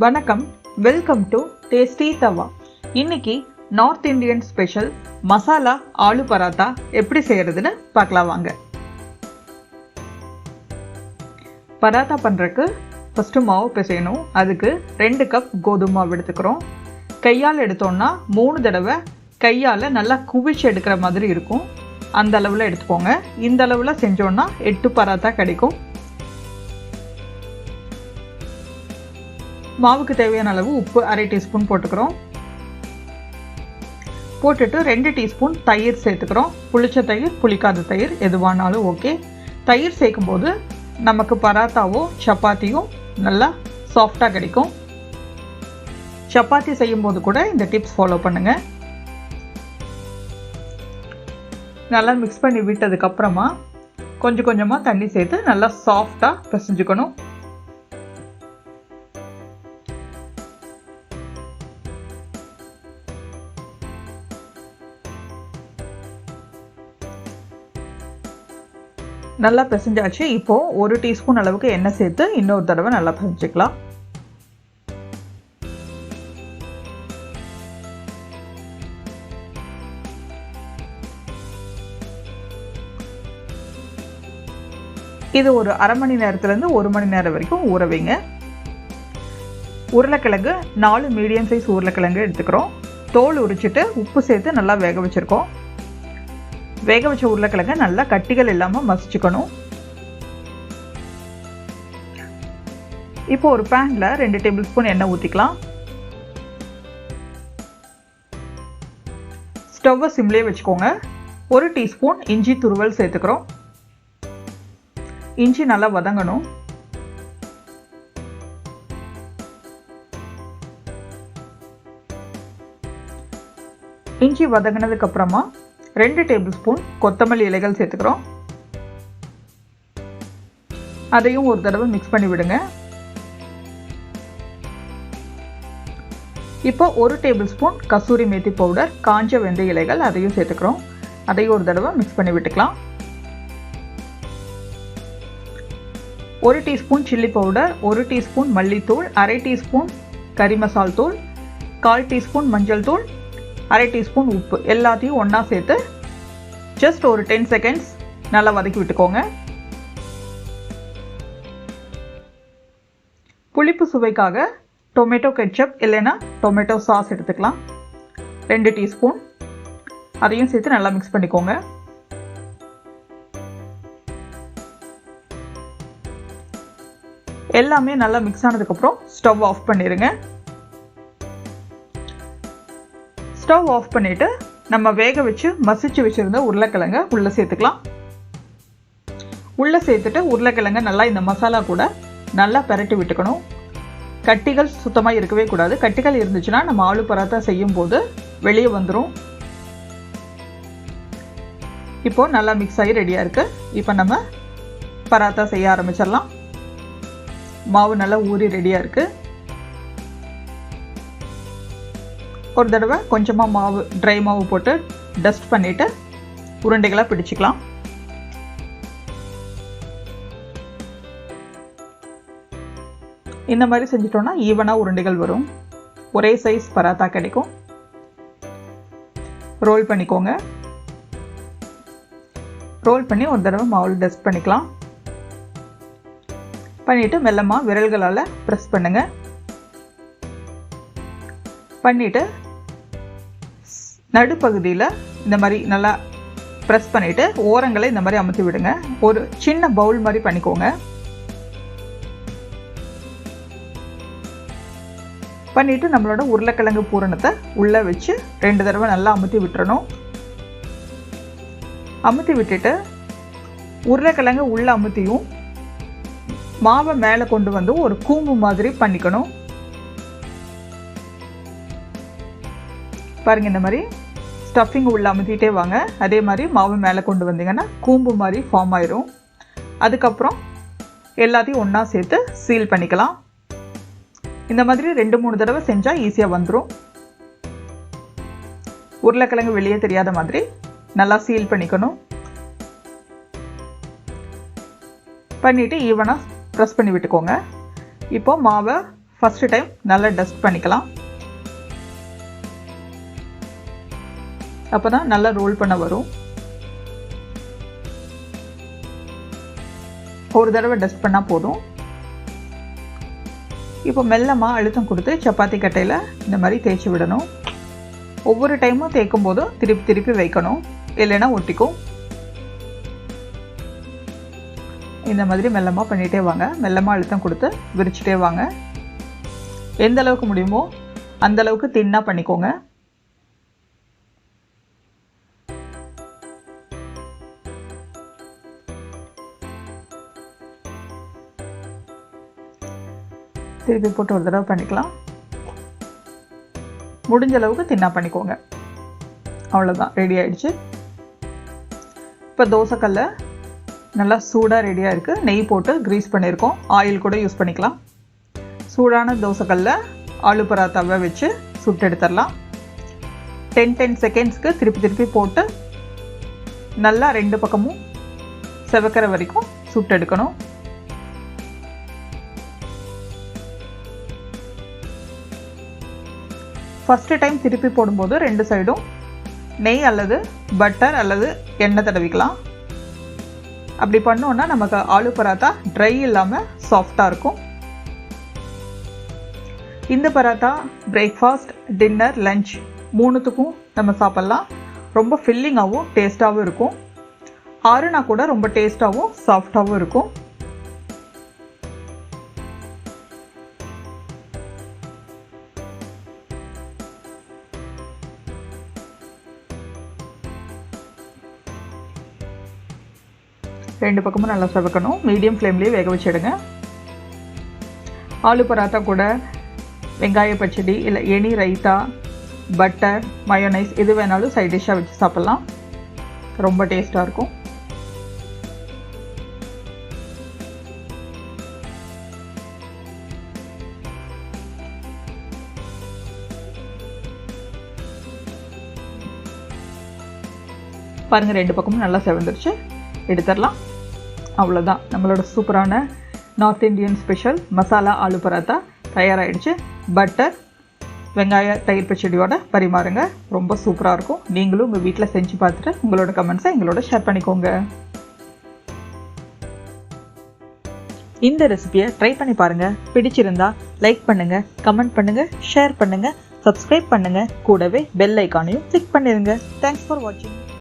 வணக்கம், welcome to TastyTawa. இன்னைக்கு north Indian special masala aloo paratha எப்படி செய்யறதுன்னு பார்க்கலாம் வாங்க. பராத்தா பண்ணுறதுக்கு ஃபஸ்ட்டு மாவு பிசையணும். அதுக்கு 2 கப் கோதுமை மாவு எடுத்துக்கிறோம். கையால் எடுத்தோம்னா 3 தடவை கையால் நல்லா குவிச்சு எடுக்கிற மாதிரி இருக்கும். அந்த அளவில் எடுத்துக்கோங்க. இந்த அளவில் செஞ்சோன்னா 8 பராத்தா கிடைக்கும். மாவுக்கு தேவையான அளவு உப்பு 1/2 டீஸ்பூன் போட்டுக்கிறோம். போட்டுட்டு 2 டீஸ்பூன் தயிர் சேர்த்துக்கிறோம். புளிச்ச தயிர், புளிக்காத தயிர் எதுவானாலும் ஓகே. தயிர் சேர்க்கும் போது நமக்கு பராத்தாவோ சப்பாத்தியும் நல்லா சாஃப்டாக கிடைக்கும். சப்பாத்தி செய்யும் போது கூட இந்த டிப்ஸ் ஃபாலோ பண்ணுங்க. நல்லா மிக்ஸ் பண்ணி விட்டதுக்கப்புறமா கொஞ்சம் கொஞ்சமாக தண்ணி சேர்த்து நல்லா சாஃப்டாக பிசைஞ்சுக்கணும். நல்லா பிசைஞ்சாச்சு. இப்போ 1 டீஸ்பூன் அளவுக்கு எண்ணெய் சேர்த்து இன்னொரு தடவை நல்லா பிசைஞ்சிக்கலாம். இது ஒரு 1/2 மணி நேரத்துலேருந்து 1 மணி நேரம் வரைக்கும் ஊற வைங்க. உருளைக்கிழங்கு 4 மீடியம் சைஸ் உருளைக்கிழங்கு எடுத்துக்கிறோம். தோல் உரிச்சிட்டு உப்பு சேர்த்து நல்லா வேக வச்சுருக்கோம். வேக வச்ச உருளைக்கிழங்க நல்லா கட்டிகள் இல்லாமல் மசிச்சுக்கணும். இப்போ ஒரு பேனில் 2 டேபிள் ஸ்பூன் எண்ணெய் ஊற்றிக்கலாம். ஸ்டவ்வை சிம்லேயே வச்சுக்கோங்க. 1 டீஸ்பூன் இஞ்சி துருவல் சேர்த்துக்கிறோம். இஞ்சி நல்லா வதங்கணும். இஞ்சி வதங்கினதுக்கு அப்புறமா 2 டேபிள் ஸ்பூன் கொத்தமல்லி இலைகள் சேர்த்துக்கிறோம். அதையும் ஒரு தடவை மிக்ஸ் பண்ணி விடுங்க. இப்போ 1 table spoon kasuri methi powder, காஞ்ச வெந்தய இலைகள் அதையும் சேர்த்துக்கிறோம். அதையும் ஒரு தடவை மிக்ஸ் பண்ணி விட்டுக்கலாம். 1 டீஸ்பூன் சில்லி பவுடர், 1 டீஸ்பூன் மல்லித்தூள், 1/2 டீஸ்பூன் கறி மசால் தூள், 1/4 டீஸ்பூன் மஞ்சள் தூள், 1/2 டீஸ்பூன் உப்பு எல்லாத்தையும் ஒன்றா சேர்த்து ஜஸ்ட் ஒரு 10 செகண்ட்ஸ் நல்லா வதக்கி விட்டுக்கோங்க. புளிப்பு சுவைக்காக டொமேட்டோ கெட்சப் இல்லைன்னா டொமேட்டோ சாஸ் எடுத்துக்கலாம். 2 டீஸ்பூன் அதையும் சேர்த்து நல்லா மிக்ஸ் பண்ணிக்கோங்க. எல்லாமே நல்லா மிக்ஸ் ஆனதுக்கப்புறம் ஸ்டவ் ஆஃப் பண்ணிடுங்க. ஸ்டவ் ஆஃப் பண்ணிவிட்டு நம்ம வேக வச்சு மசிச்சு வச்சுருந்த உருளைக்கிழங்க உள்ளே சேர்த்துக்கலாம். உள்ளே சேர்த்துட்டு உருளைக்கிழங்க நல்லா இந்த மசாலா கூட நல்லா பெரட்டி விட்டுக்கணும். கட்டிகள் சுத்தமாக இருக்கவே கூடாது. கட்டிகள் இருந்துச்சுன்னா நம்ம ஆலு பராத்தா செய்யும் போது வெளியே வந்துடும். இப்போ நல்லா மிக்ஸ் ஆகி ரெடியாக இருக்குது. இப்போ நம்ம பராத்தா செய்ய ஆரம்பிச்சிடலாம். மாவு நல்லா ஊறி ரெடியாக இருக்குது. ஒரு தடவை கொஞ்சமாக மாவு ட்ரை மாவு போட்டு டஸ்ட் பண்ணிவிட்டு உருண்டைகளாக பிடிச்சிக்கலாம். இந்த மாதிரி செஞ்சிட்டோன்னா ஈவனாக உருண்டைகள் வரும். ஒரே சைஸ் பராத்தா கிடைக்கும். ரோல் பண்ணிக்கோங்க. ரோல் பண்ணி ஒரு தடவை மாவில் டஸ்ட் பண்ணிக்கலாம். பண்ணிவிட்டு மெல்லமாக விரல்களால் ப்ரெஸ் பண்ணுங்கள். பண்ணிவிட்டு நடுப்பகுதியில் இந்த மாதிரி நல்லா ப்ரெஸ் பண்ணிவிட்டு ஓரங்களை இந்த மாதிரி அமுத்தி விடுங்க. ஒரு சின்ன பவுல் மாதிரி பண்ணிக்கோங்க. பண்ணிவிட்டு நம்மளோட உருளைக்கிழங்கு பூரணத்தை உள்ளே வச்சு 2 தடவை நல்லா அமுத்தி விட்டுறணும். அமுத்தி விட்டுட்டு உருளைக்கிழங்கு உள்ளே அமுத்தியும் மாவை மேலே கொண்டு வந்து ஒரு கூம்பு மாதிரி பண்ணிக்கணும். பாருங்கள், இந்த மாதிரி ஸ்டஃபிங் உள்ள அமுத்திட்டே வாங்க. அதே மாதிரி மாவு மேலே கொண்டு வந்தீங்கன்னா கூம்பு மாதிரி ஃபார்ம் ஆயிரும். அதுக்கப்புறம் எல்லாத்தையும் ஒன்றா சேர்த்து சீல் பண்ணிக்கலாம். இந்த மாதிரி 2-3 தடவை செஞ்சால் ஈஸியாக வந்துடும். உருளைக்கிழங்கு வெளியே தெரியாத மாதிரி நல்லா சீல் பண்ணிக்கணும். பண்ணிவிட்டு ஈவனாக ப்ரெஸ் பண்ணி விட்டுக்கோங்க. இப்போ மாவை ஃபர்ஸ்ட் டைம் நல்லா டஸ்ட் பண்ணிக்கலாம். அப்பதான் நல்லா ரோல் பண்ண வரும். ஒரு தடவை டஸ்ட் பண்ணா போதும். இப்போ மெல்லமா அழுத்தம் கொடுத்து சப்பாத்தி கட்டையில் இந்த மாதிரி தேய்ச்சி விடணும். ஒவ்வொரு டைமும் தேய்க்கும் போதும் திருப்பி திருப்பி வைக்கணும், இல்லைன்னா ஒட்டிக்கும். இந்த மாதிரி மெல்லமாக பண்ணிகிட்டே வாங்க. மெல்லமாக அழுத்தம் கொடுத்து விரிச்சிட்டே வாங்க. எந்த அளவுக்கு முடியுமோ அந்த அளவுக்கு தின்னாக பண்ணிக்கோங்க. திருப்பி போட்டு ஒரு தடவை பண்ணிக்கலாம். முடிஞ்ச அளவுக்கு தின்னா பண்ணிக்கோங்க. அவ்வளோதான், ரெடி ஆயிடுச்சு. இப்போ தோசைக்கல்ல நல்லா சூடாக ரெடியாக இருக்குது. நெய் போட்டு கிரீஸ் பண்ணியிருக்கோம். ஆயில் கூட யூஸ் பண்ணிக்கலாம். சூடான தோசைக்கல்ல ஆலு பராத்தாவை வச்சு சுட்டு எடுத்துடலாம். 10 செகண்ட்ஸ்க்கு திருப்பி திருப்பி போட்டு நல்லா 2 பக்கமும் செவக்கிற வரைக்கும் சுட்டு எடுக்கணும். ஃபஸ்ட்டு டைம் திருப்பி போடும்போது 2 சைடும் நெய் அல்லது பட்டர் அல்லது எண்ணெய் தடவிக்கலாம். அப்படி பண்ணோன்னா நமக்கு ஆலு பராத்தா ட்ரை இல்லாமல் சாஃப்டாக இருக்கும். இந்த பராத்தா பிரேக்ஃபாஸ்ட், டின்னர், லஞ்ச் 3த்துக்கும் நம்ம சாப்பிட்லாம். ரொம்ப ஃபில்லிங்காகவும் டேஸ்ட்டாகவும் இருக்கும். ஆறுனா கூட ரொம்ப டேஸ்ட்டாகவும் சாஃப்டாகவும் இருக்கும். ரெண்டு பக்கமும் நல்லா செவக்கணும். மீடியம் ஃப்ளேம்லேயே வேக வச்சிடுங்க. ஆலு பராத்தா கூட வெங்காய பச்சடி இல்லை எனி ரைத்தா, பட்டர், மயோனைஸ் எது வேணாலும் சைட் டிஷ்ஷாக வச்சு சாப்பிட்லாம். ரொம்ப டேஸ்ட்டாக இருக்கும். பாருங்கள், 2 பக்கமும் நல்லா செவந்துருச்சு. எடுத்துடலாம். அவ்வளோதான், நம்மளோட சூப்பரான north Indian special masala aloo paratha தயாராகிடுச்சு. பட்டர், வெங்காய தயிர் பச்சடியோட பரிமாறுங்க. ரொம்ப சூப்பராக இருக்கும். நீங்களும் உங்கள் வீட்டில் செஞ்சு பார்த்துட்டு உங்களோட கமெண்ட்ஸை எங்களோட ஷேர் பண்ணிக்கோங்க. இந்த ரெசிபியை ட்ரை பண்ணி பாருங்கள். பிடிச்சிருந்தா லைக் பண்ணுங்கள், கமெண்ட் பண்ணுங்கள், ஷேர் பண்ணுங்கள், சப்ஸ்கிரைப் பண்ணுங்கள். கூடவே பெல் ஐக்கானையும் கிளிக் பண்ணிடுங்க. தேங்க்ஸ் ஃபார் வாட்சிங்.